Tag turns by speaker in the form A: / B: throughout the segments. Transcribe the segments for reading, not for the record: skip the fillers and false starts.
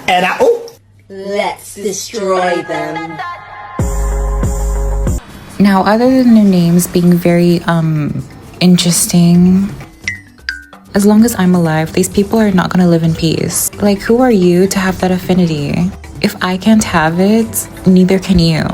A: And
B: let's destroy them.
C: Now, other than their names being very, interesting, as long as I'm alive, these people are not gonna live in peace. Like, who are you to have that affinity? If I can't have it, neither can you.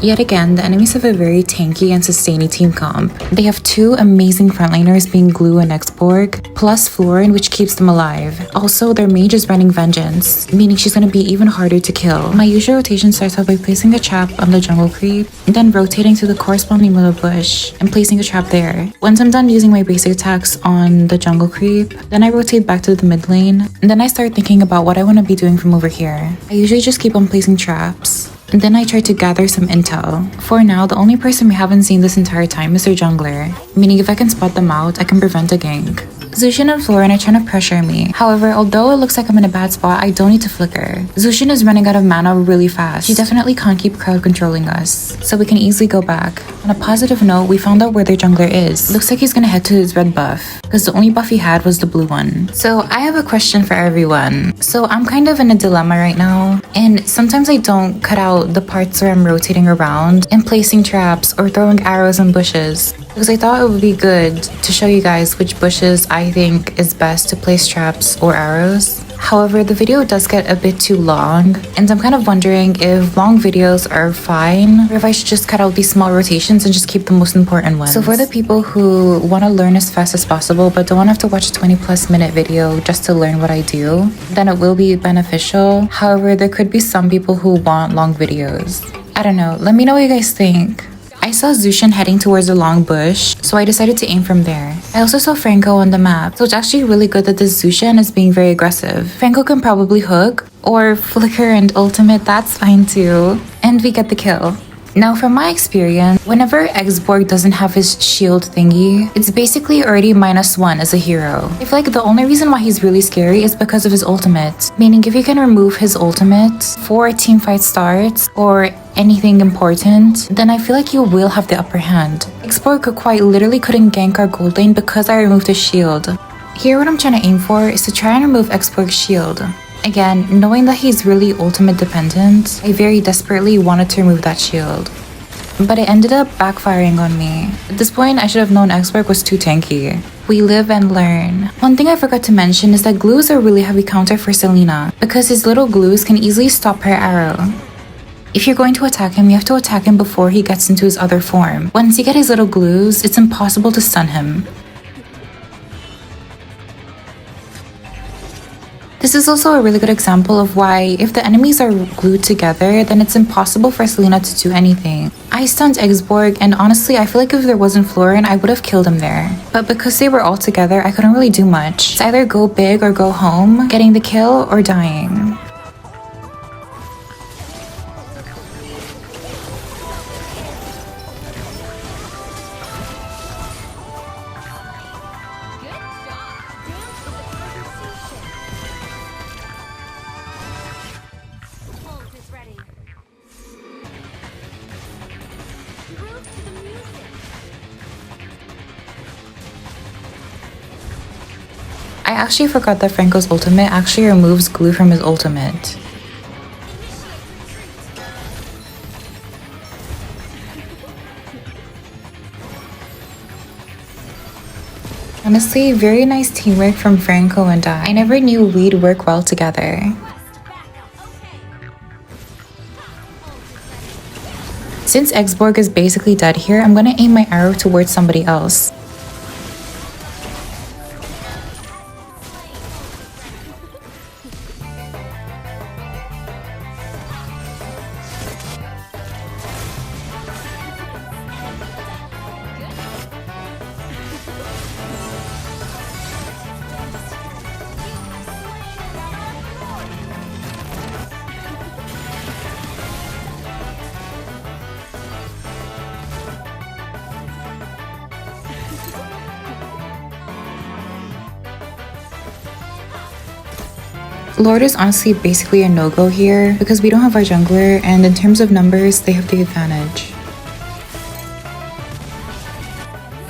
C: Yet again, the enemies have a very tanky and sustainy team comp. They have two amazing frontliners being Glue and Xorg, plus Florin, which keeps them alive. Also, their mage is running Vengeance, meaning she's gonna be even harder to kill. My usual rotation starts off by placing a trap on the jungle creep, and then rotating to the corresponding middle bush, and placing a trap there. Once I'm done using my basic attacks on the jungle creep, then I rotate back to the mid lane, and then I start thinking about what I want to be doing from over here. I usually just keep on placing traps. And then I try to gather some intel. For now, the only person we haven't seen this entire time is their jungler, meaning if I can spot them out, I can prevent a gank. Zushin and Florin are trying to pressure me. However, although it looks like I'm in a bad spot, I don't need to flicker. Zushin is running out of mana really fast. She definitely can't keep crowd controlling us, so we can easily go back. On a positive note, we found out where their jungler is. Looks like he's gonna head to his red buff, because the only buff he had was the blue one. So I have a question for everyone. So I'm kind of in a dilemma right now, and sometimes I don't cut out the parts where I'm rotating around and placing traps or throwing arrows in bushes, because I thought it would be good to show you guys which bushes I think is best to place traps or arrows. However, the video does get a bit too long, and I'm kind of wondering if long videos are fine, or if I should just cut out these small rotations and just keep the most important ones. So for the people who want to learn as fast as possible but don't want to have to watch a 20+ minute video just to learn what I do, then it will be beneficial. However, there could be some people who want long videos. I don't know, let me know what you guys think. I saw Zushin heading towards a long bush, so I decided to aim from there. I also saw Franco on the map, so it's actually really good that this Zushin is being very aggressive. Franco can probably hook, or flicker and ultimate, that's fine too. And we get the kill. Now, from my experience, whenever Xorg doesn't have his shield thingy, it's basically already -1 as a hero. I feel like the only reason why he's really scary is because of his ultimate. Meaning, if you can remove his ultimate before a team fight starts, or anything important, then I feel like you will have the upper hand. Xorg quite literally couldn't gank our gold lane because I removed his shield. Here, what I'm trying to aim for is to try and remove Xorg's shield. Again, knowing that he's really ultimate dependent, I very desperately wanted to remove that shield. But it ended up backfiring on me. At this point, I should have known Xorg was too tanky. We live and learn. One thing I forgot to mention is that glue is a really heavy counter for Selena, because his little glues can easily stop her arrow. If you're going to attack him, you have to attack him before he gets into his other form. Once you get his little glues, it's impossible to stun him. This is also a really good example of why, if the enemies are glued together, then it's impossible for Selena to do anything. I stunned Xorg, and honestly, I feel like if there wasn't Florin, I would have killed him there. But because they were all together, I couldn't really do much. It's either go big or go home, getting the kill or dying. I actually forgot that Franco's ultimate actually removes glue from his ultimate. Honestly, very nice teamwork from Franco and I. I never knew we'd work well together. Since Xorg is basically dead here, I'm gonna aim my arrow towards somebody else. Lord is honestly basically a no-go here because we don't have our jungler, and in terms of numbers, they have the advantage.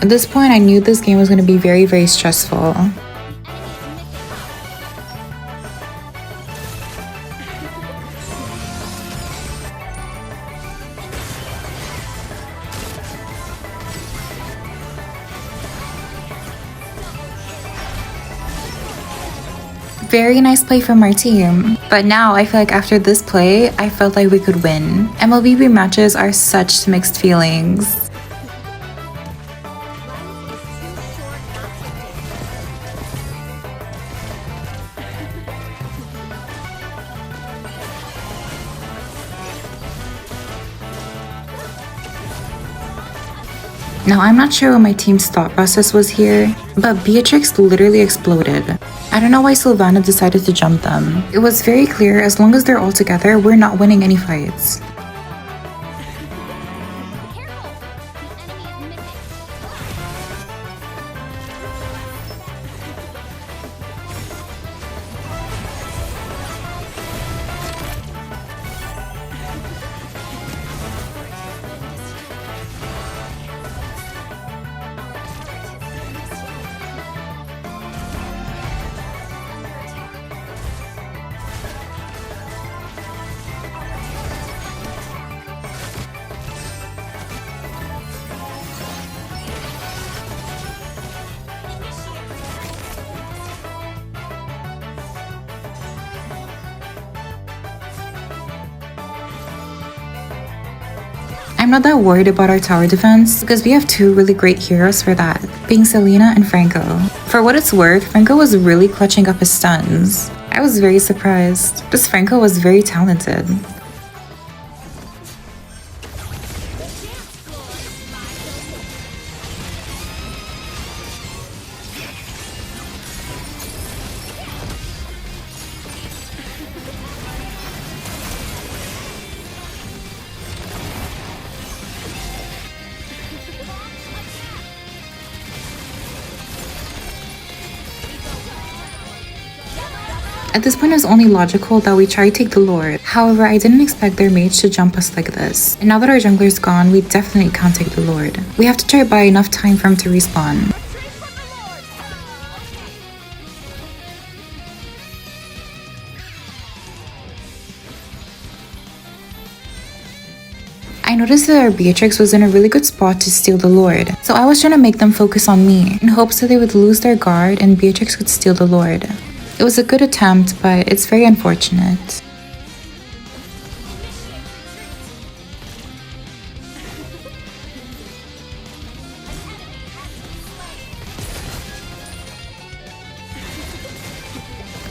C: At this point, I knew this game was going to be very, very stressful. Very nice play from our team. But now I feel like after this play, I felt like we could win. MLBB matches are such mixed feelings. Now, I'm not sure what my team's thought process was here, but Beatrix literally exploded. I don't know why Sylvana decided to jump them. It was very clear as long as they're all together, we're not winning any fights. I'm not that worried about our tower defense because we have two really great heroes for that, being Selena and Franco. For what it's worth, Franco was really clutching up his stuns. I was very surprised. This Franco was very talented. At this point, it was only logical that we try to take the Lord. However, I didn't expect their mage to jump us like this. And now that our jungler's gone, we definitely can't take the Lord. We have to try to buy enough time for him to respawn. I noticed that our Beatrix was in a really good spot to steal the Lord. So I was trying to make them focus on me, in hopes that they would lose their guard and Beatrix could steal the Lord. It was a good attempt, but it's very unfortunate.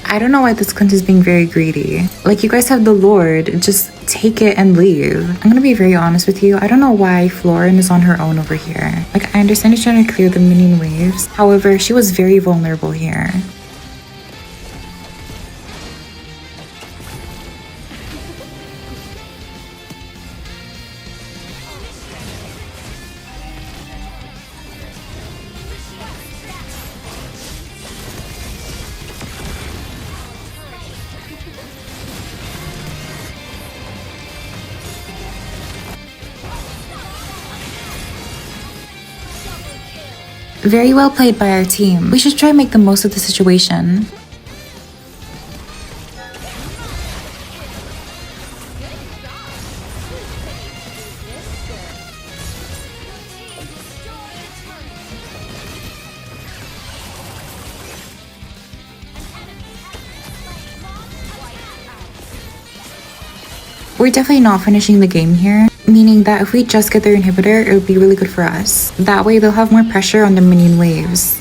C: I don't know why this cunt is being very greedy. Like, you guys have the Lord, just take it and leave. I'm gonna be very honest with you, I don't know why Florin is on her own over here. Like, I understand she's trying to clear the minion waves, however, she was very vulnerable here. Very well played by our team. We should try and make the most of the situation. We're definitely not finishing the game here, meaning that if we just get their inhibitor, it would be really good for us. That way they'll have more pressure on the minion waves.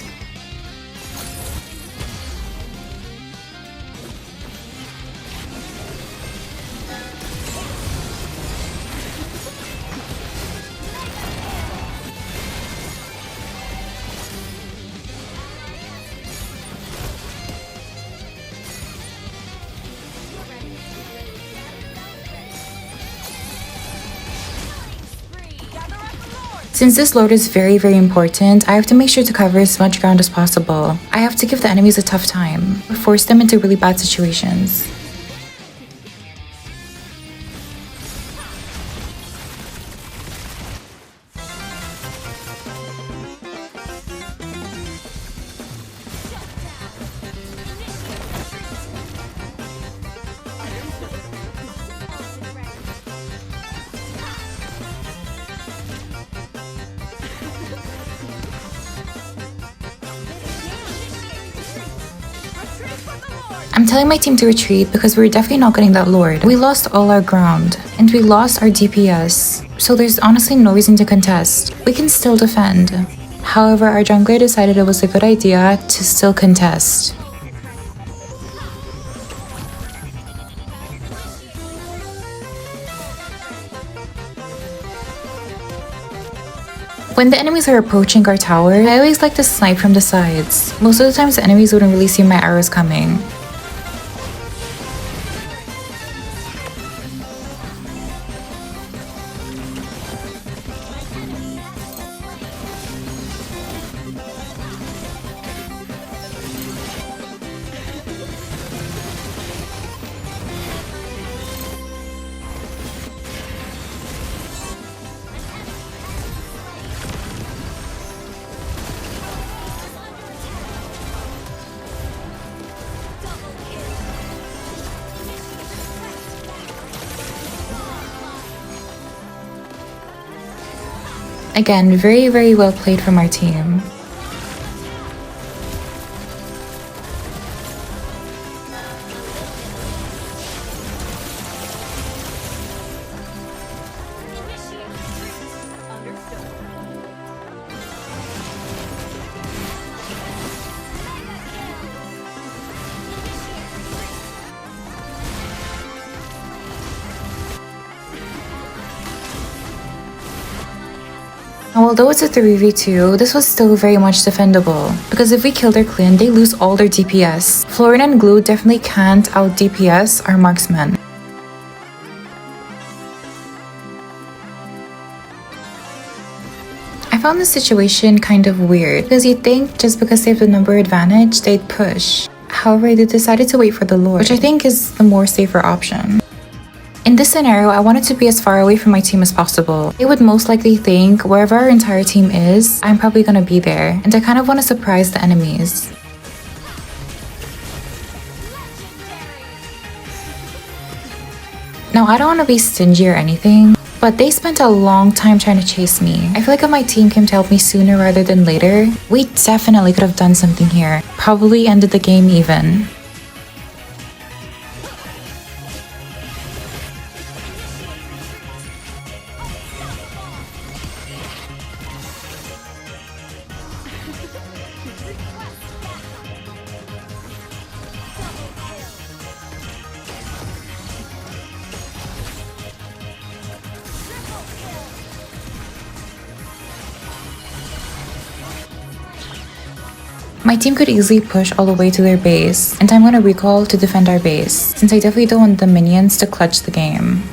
C: Since this load is very important, I have to make sure to cover as much ground as possible. I have to give the enemies a tough time, or force them into really bad situations. I'm telling my team to retreat because we're definitely not getting that Lord. We lost all our ground, and we lost our DPS, so there's honestly no reason to contest. We can still defend. However, our jungler decided it was a good idea to still contest. When the enemies are approaching our tower, I always like to snipe from the sides. Most of the times the enemies wouldn't really see my arrows coming. Again, very well played from our team. Now, although it's a 3v2, this was still very much defendable, because if we kill their clan, they lose all their DPS. Florin and Glue definitely can't out DPS our marksmen. I found this situation kind of weird, because you'd think just because they have the number advantage, they'd push. However, they decided to wait for the Lord, which I think is the more safer option. In this scenario, I wanted to be as far away from my team as possible. They would most likely think wherever our entire team is, I'm probably gonna be there, and I kind of want to surprise the enemies. Now, I don't want to be stingy or anything, but they spent a long time trying to chase me. I feel like if my team came to help me sooner rather than later, we definitely could have done something here. Probably ended the game even. My team could easily push all the way to their base, and I'm gonna recall to defend our base, since I definitely don't want the minions to clutch the game.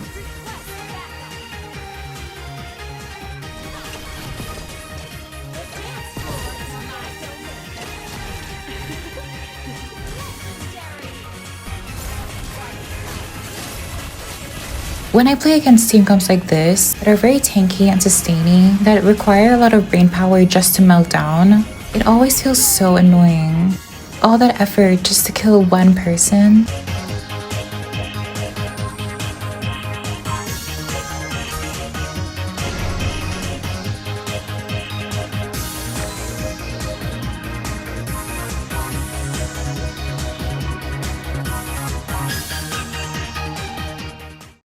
C: When I play against team comps like this, that are very tanky and sustaining, that require a lot of brain power just to melt down, it always feels so annoying. All that effort just to kill one person.